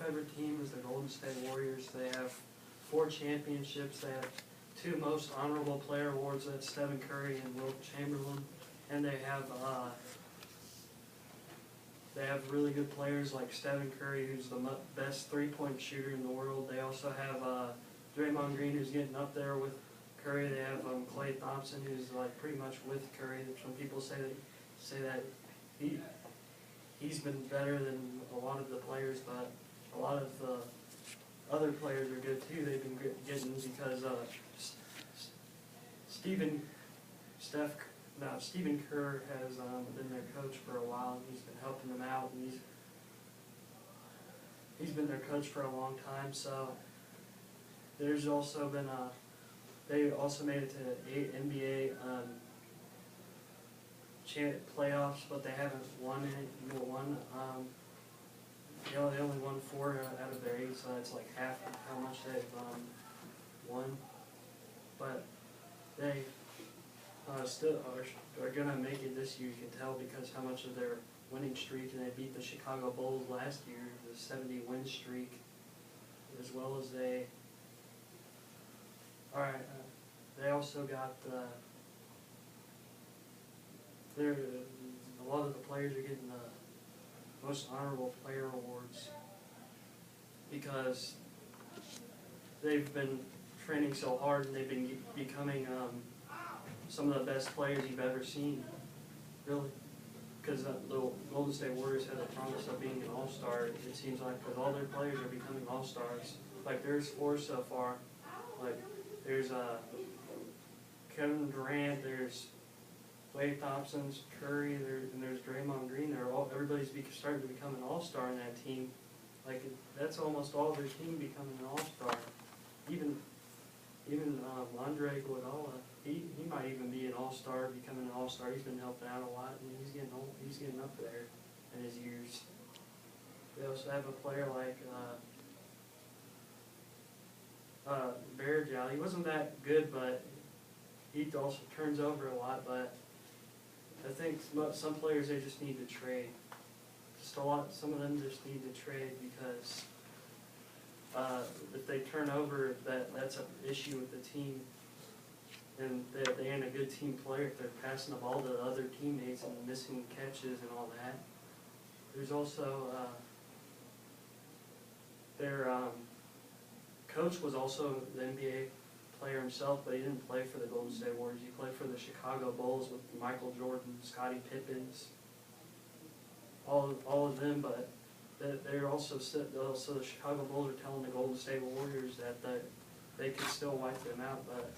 favorite team is the Golden State Warriors. They have 4 championships. They have 2 most honorable player awards. That's Stephen Curry and Wilt Chamberlain. And they have really good players like Stephen Curry, who's the best three-point shooter in the world. They also have Draymond Green, who's getting up there with Curry. They have Klay Thompson, who's like pretty much with Curry. Some people say that he's been better than a lot of the players, but a lot of the other players are good too. They've been getting because Stephen Kerr has been their coach for a while, and he's been helping them out, and he's been their coach for a long time. So there's also been they also made it to 8 NBA playoffs, but they haven't won any. They only won 4 out of their 8, so that's like half of how much they've won. But they still are going to make it this year, you can tell, because how much of their winning streak, and they beat the Chicago Bulls last year, the 70-win streak, as well as they also got a lot of the players are getting the most honorable player awards because they've been training so hard, and they've been becoming some of the best players you've ever seen, really. Because the Golden State Warriors had the promise of being an all-star, it seems like, because all their players are becoming all-stars. Like, there's 4 so far. Like, there's Kevin Durant, there's Klay Thompson, Curry, and there's Draymond Green. Everybody's starting to become an all-star in that team. Like, that's almost all their team becoming an all-star. Even Andre Iguodala, he might even be an all-star, becoming an all-star. He's been helping out a lot, and he's getting old. He's getting up there in his years. They also have a player like Bergel. He wasn't that good, but he also turns over a lot. But I think some players, they just need to trade. Some of them just need to trade because if they turn over, that's an issue with the team. And they ain't a good team player if they're passing the ball to other teammates and missing catches and all that. There's also their coach was also the NBA player himself, but he didn't play for the Golden State Warriors. He played for the Chicago Bulls with Michael Jordan, Scottie Pippins, all of them. But they're also the Chicago Bulls are telling the Golden State Warriors that they could still wipe them out, but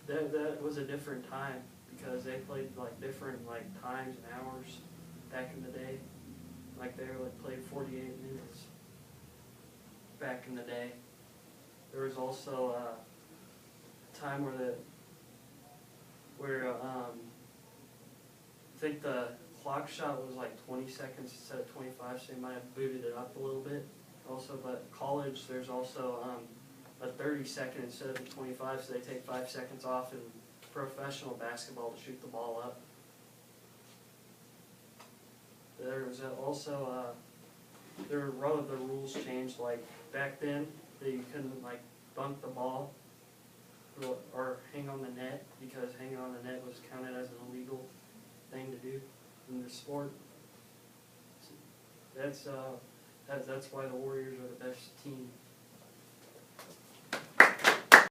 that was a different time because they played like different times and hours back in the day. Like they played 48 minutes back in the day. There was also a time where I think the clock shot was like 20 seconds instead of 25, so they might have booted it up a little bit. Also, but college, there's also a 30-second instead of a 25, so they take 5 seconds off in professional basketball to shoot the ball up. There was also there were a lot of the rules changed. Like back then, you couldn't dunk the ball or hang on the net because hanging on the net was counted as an illegal thing to do in the sport. That's why the Warriors are the best team.